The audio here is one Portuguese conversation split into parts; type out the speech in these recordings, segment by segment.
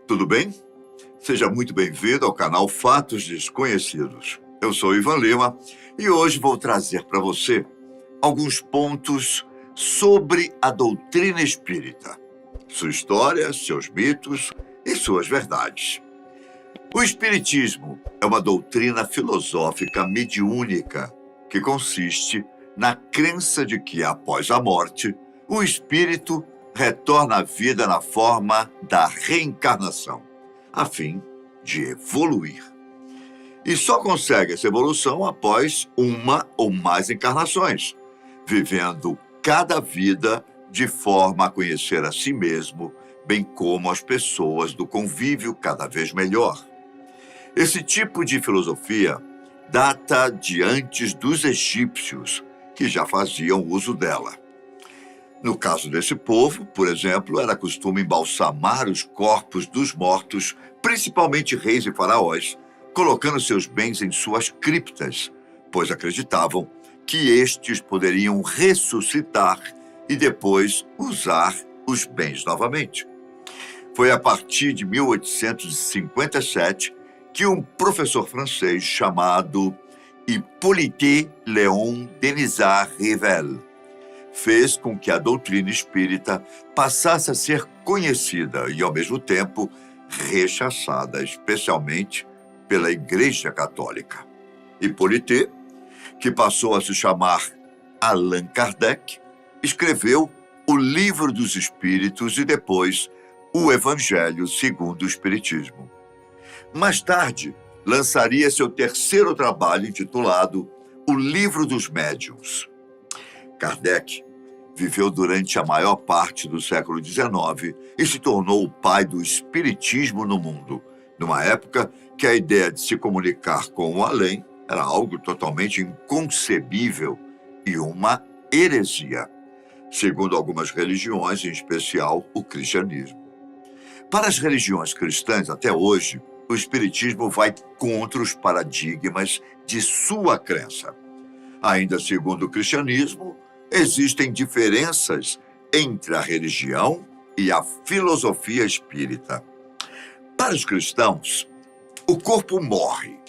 tudo bem? Seja muito bem-vindo ao canal Fatos Desconhecidos. Eu sou Ivan Lima e hoje vou trazer para você alguns pontos sobre a doutrina espírita, sua história, seus mitos e suas verdades. O espiritismo é uma doutrina filosófica mediúnica que consiste na crença de que, após a morte, o espírito retorna à vida na forma da reencarnação, a fim de evoluir. E só consegue essa evolução após uma ou mais encarnações, vivendo cada vida de forma a conhecer a si mesmo, bem como as pessoas do convívio cada vez melhor. Esse tipo de filosofia data de antes dos egípcios, que já faziam uso dela. No caso desse povo, por exemplo, era costume embalsamar os corpos dos mortos, principalmente reis e faraós, colocando seus bens em suas criptas, pois acreditavam que estes poderiam ressuscitar e depois usar os bens novamente. Foi a partir de 1857 que um professor francês chamado Hippolyte Léon Denisard Rivel fez com que a doutrina espírita passasse a ser conhecida e, ao mesmo tempo, rechaçada, especialmente pela Igreja Católica. Hippolyte, que passou a se chamar Allan Kardec, escreveu o Livro dos Espíritos e depois o Evangelho segundo o Espiritismo. Mais tarde, lançaria seu terceiro trabalho intitulado O Livro dos Médiuns. Kardec viveu durante a maior parte do século XIX e se tornou o pai do espiritismo no mundo, numa época que a ideia de se comunicar com o além era algo totalmente inconcebível e uma heresia, segundo algumas religiões, em especial o cristianismo. Para as religiões cristãs, até hoje, o espiritismo vai contra os paradigmas de sua crença. Ainda segundo o cristianismo, existem diferenças entre a religião e a filosofia espírita. Para os cristãos, o corpo morre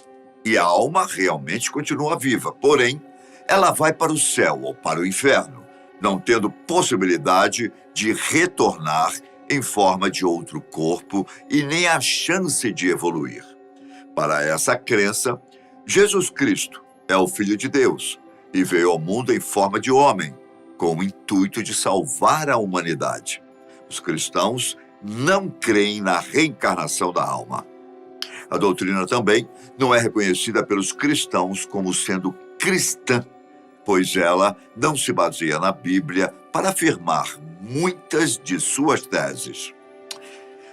e a alma realmente continua viva, porém, ela vai para o céu ou para o inferno, não tendo possibilidade de retornar em forma de outro corpo e nem a chance de evoluir. Para essa crença, Jesus Cristo é o Filho de Deus e veio ao mundo em forma de homem, com o intuito de salvar a humanidade. Os cristãos não creem na reencarnação da alma. A doutrina também não é reconhecida pelos cristãos como sendo cristã, pois ela não se baseia na Bíblia para afirmar muitas de suas teses.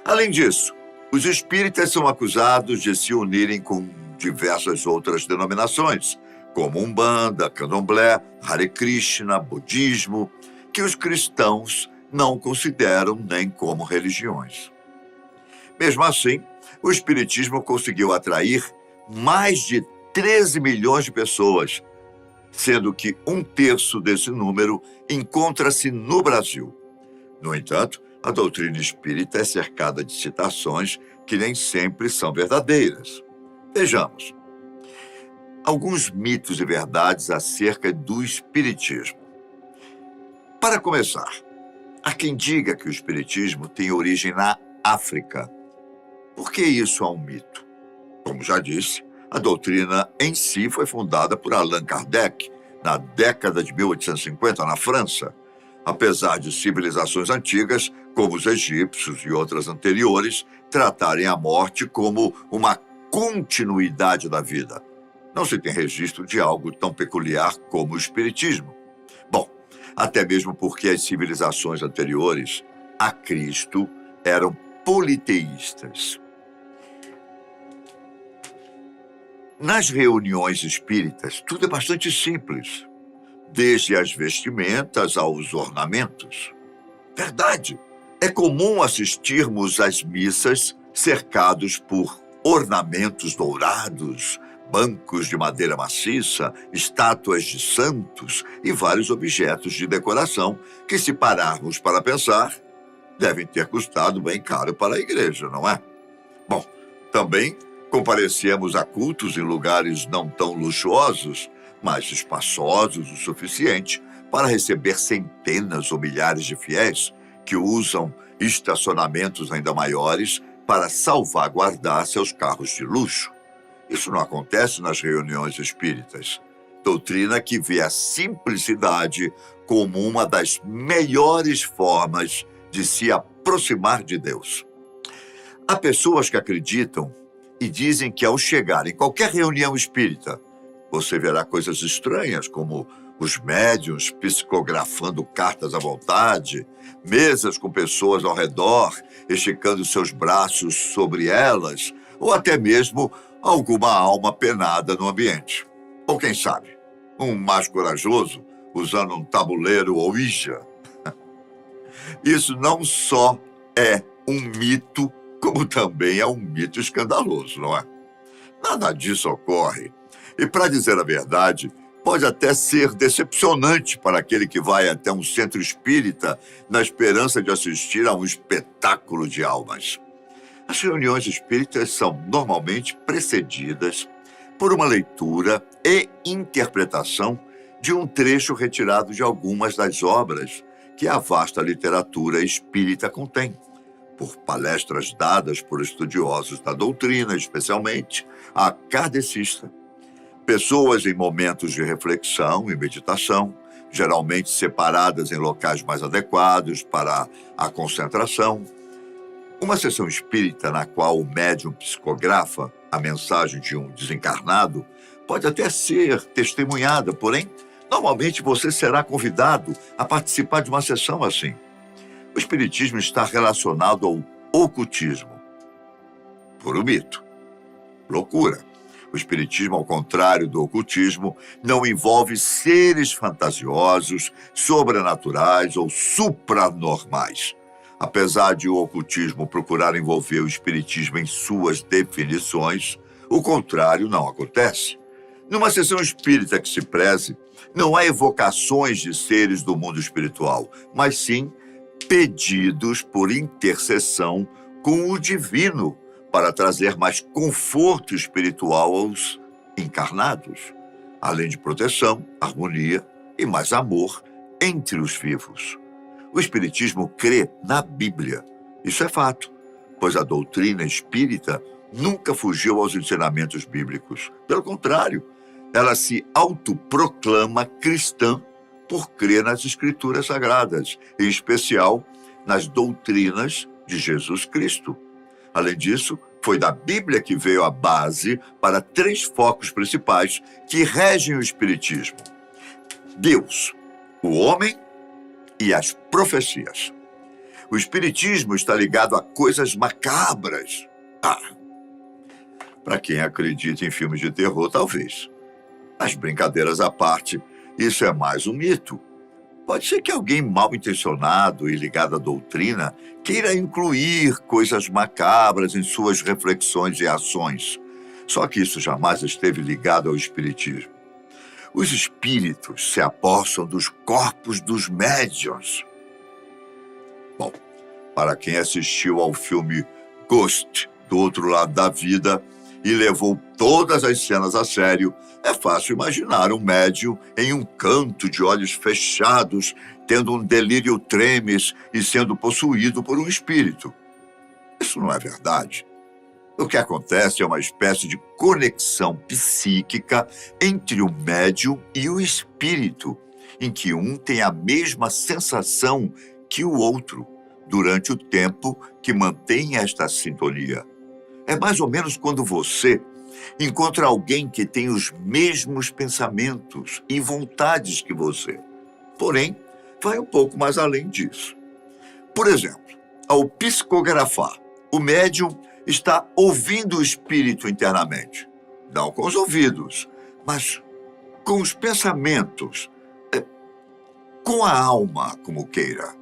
Além disso, os espíritas são acusados de se unirem com diversas outras denominações, como Umbanda, Candomblé, Hare Krishna, Budismo, que os cristãos não consideram nem como religiões. Mesmo assim, o espiritismo conseguiu atrair mais de 13 milhões de pessoas, sendo que 1/3 desse número encontra-se no Brasil. No entanto, a doutrina espírita é cercada de citações que nem sempre são verdadeiras. Vejamos alguns mitos e verdades acerca do espiritismo. Para começar, há quem diga que o espiritismo tem origem na África. Por que isso é um mito? Como já disse, a doutrina em si foi fundada por Allan Kardec na década de 1850 na França, apesar de civilizações antigas, como os egípcios e outras anteriores, tratarem a morte como uma continuidade da vida. Não se tem registro de algo tão peculiar como o espiritismo. Bom, até mesmo porque as civilizações anteriores a Cristo eram politeístas. Nas reuniões espíritas, tudo é bastante simples, desde as vestimentas aos ornamentos. Verdade, é comum assistirmos às missas cercados por ornamentos dourados, bancos de madeira maciça, estátuas de santos e vários objetos de decoração que, se pararmos para pensar, devem ter custado bem caro para a igreja, não é? Também comparecemos a cultos em lugares não tão luxuosos, mas espaçosos o suficiente para receber centenas ou milhares de fiéis que usam estacionamentos ainda maiores para salvaguardar seus carros de luxo. Isso não acontece nas reuniões espíritas. Doutrina que vê a simplicidade como uma das melhores formas de se aproximar de Deus. Há pessoas que acreditam e dizem que ao chegar em qualquer reunião espírita, você verá coisas estranhas, como os médiuns psicografando cartas à vontade, mesas com pessoas ao redor, esticando seus braços sobre elas, ou até mesmo alguma alma penada no ambiente. Ou quem sabe, um mais corajoso usando um tabuleiro Ouija. Isso não só é um mito, como também é um mito escandaloso, não é? Nada disso ocorre. E, para dizer a verdade, pode até ser decepcionante para aquele que vai até um centro espírita na esperança de assistir a um espetáculo de almas. As reuniões espíritas são normalmente precedidas por uma leitura e interpretação de um trecho retirado de algumas das obras que a vasta literatura espírita contém, por palestras dadas por estudiosos da doutrina, especialmente a kardecista. Pessoas em momentos de reflexão e meditação, geralmente separadas em locais mais adequados para a concentração. Uma sessão espírita na qual o médium psicografa a mensagem de um desencarnado pode até ser testemunhada, porém, normalmente você será convidado a participar de uma sessão assim. O espiritismo está relacionado ao ocultismo. Puro mito. Loucura. O espiritismo, ao contrário do ocultismo, não envolve seres fantasiosos, sobrenaturais ou supranormais. Apesar de o ocultismo procurar envolver o espiritismo em suas definições, o contrário não acontece. Numa sessão espírita que se preze, não há evocações de seres do mundo espiritual, mas sim pedidos por intercessão com o divino para trazer mais conforto espiritual aos encarnados, além de proteção, harmonia e mais amor entre os vivos. O espiritismo crê na Bíblia. Isso é fato, pois a doutrina espírita nunca fugiu aos ensinamentos bíblicos. Pelo contrário, ela se autoproclama cristã por crer nas Escrituras Sagradas, em especial nas doutrinas de Jesus Cristo. Além disso, foi da Bíblia que veio a base para 3 focos principais que regem o espiritismo: Deus, o homem e as profecias. O espiritismo está ligado a coisas macabras. Para quem acredita em filmes de terror, talvez. Mas brincadeiras à parte, isso é mais um mito. Pode ser que alguém mal intencionado e ligado à doutrina queira incluir coisas macabras em suas reflexões e ações. Só que isso jamais esteve ligado ao espiritismo. Os espíritos se apossam dos corpos dos médiuns. Bom, para quem assistiu ao filme Ghost, do Outro Lado da Vida, e levou todas as cenas a sério, é fácil imaginar um médium em um canto de olhos fechados, tendo um delírio tremens e sendo possuído por um espírito. Isso não é verdade. O que acontece é uma espécie de conexão psíquica entre o médium e o espírito, em que um tem a mesma sensação que o outro, durante o tempo que mantém esta sintonia. É mais ou menos quando você encontra alguém que tem os mesmos pensamentos e vontades que você. Porém, vai um pouco mais além disso. Por exemplo, ao psicografar, o médium está ouvindo o espírito internamente. Não com os ouvidos, mas com os pensamentos, com a alma, como queira.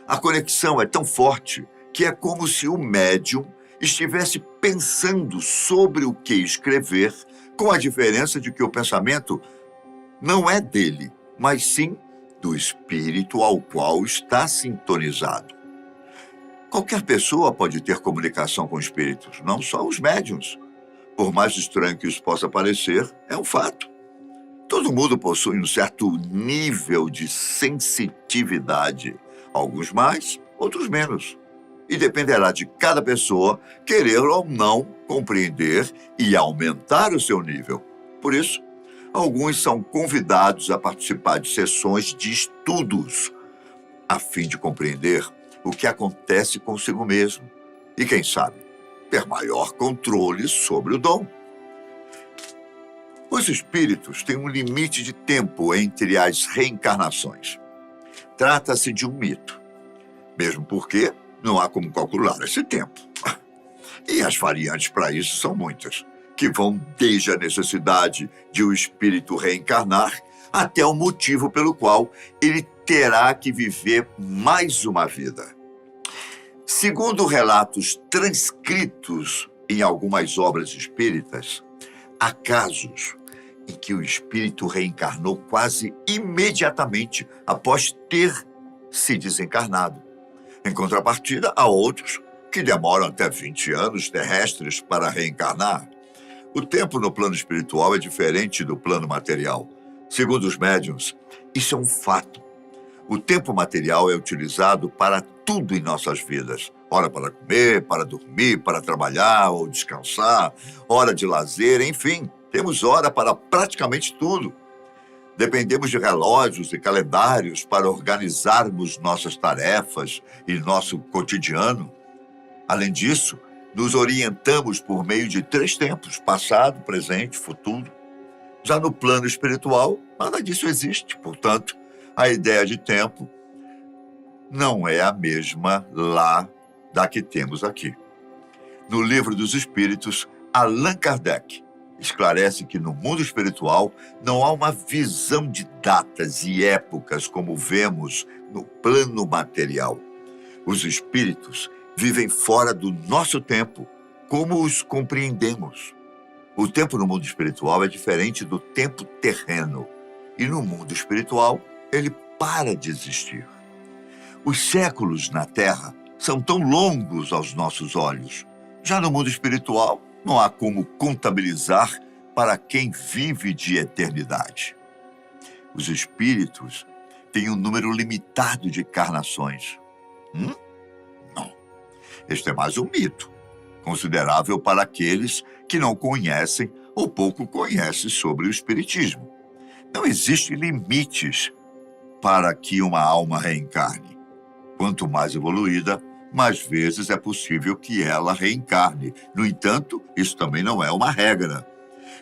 A conexão é tão forte que é como se o médium estivesse pensando sobre o que escrever, com a diferença de que o pensamento não é dele, mas sim do espírito ao qual está sintonizado. Qualquer pessoa pode ter comunicação com espíritos, não só os médiuns. Por mais estranho que isso possa parecer, é um fato. Todo mundo possui um certo nível de sensitividade, alguns mais, outros menos. E dependerá de cada pessoa querer ou não compreender e aumentar o seu nível. Por isso, alguns são convidados a participar de sessões de estudos, a fim de compreender o que acontece consigo mesmo e, quem sabe, ter maior controle sobre o dom. Os espíritos têm um limite de tempo entre as reencarnações. Trata-se de um mito, mesmo porque não há como calcular esse tempo. E as variantes para isso são muitas, que vão desde a necessidade de o espírito reencarnar até o motivo pelo qual ele terá que viver mais uma vida. Segundo relatos transcritos em algumas obras espíritas, há casos em que o espírito reencarnou quase imediatamente após ter se desencarnado. Em contrapartida, há outros que demoram até 20 anos terrestres para reencarnar. O tempo no plano espiritual é diferente do plano material. Segundo os médiuns, isso é um fato. O tempo material é utilizado para tudo em nossas vidas. Hora para comer, para dormir, para trabalhar ou descansar, hora de lazer, enfim, temos hora para praticamente tudo. Dependemos de relógios e calendários para organizarmos nossas tarefas e nosso cotidiano. Além disso, nos orientamos por meio de 3 tempos, passado, presente, futuro. Já no plano espiritual, nada disso existe. Portanto, a ideia de tempo não é a mesma lá da que temos aqui. No Livro dos Espíritos, Allan Kardec esclarece que no mundo espiritual não há uma visão de datas e épocas como vemos no plano material. Os espíritos vivem fora do nosso tempo, como os compreendemos. O tempo no mundo espiritual é diferente do tempo terreno, e no mundo espiritual ele para de existir. Os séculos na Terra são tão longos aos nossos olhos. Já no mundo espiritual, não há como contabilizar para quem vive de eternidade. Os espíritos têm um número limitado de encarnações. Não. Este é mais um mito, considerável para aqueles que não conhecem ou pouco conhecem sobre o espiritismo. Não existem limites para que uma alma reencarne. Quanto mais evoluída, mais vezes é possível que ela reencarne. No entanto, isso também não é uma regra.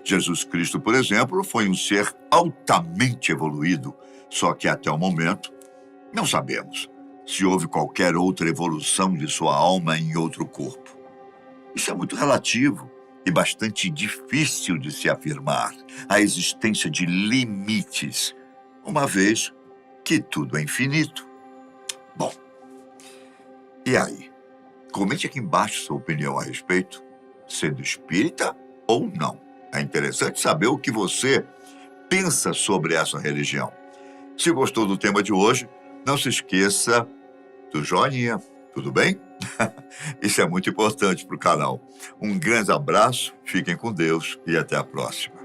Jesus Cristo, por exemplo, foi um ser altamente evoluído, só que até o momento não sabemos se houve qualquer outra evolução de sua alma em outro corpo. Isso é muito relativo e bastante difícil de se afirmar, a existência de limites, uma vez que tudo é infinito. Bom, e aí? Comente aqui embaixo sua opinião a respeito, sendo espírita ou não. É interessante saber o que você pensa sobre essa religião. Se gostou do tema de hoje, não se esqueça do joinha, tudo bem? Isso é muito importante para o canal. Um grande abraço, fiquem com Deus e até a próxima.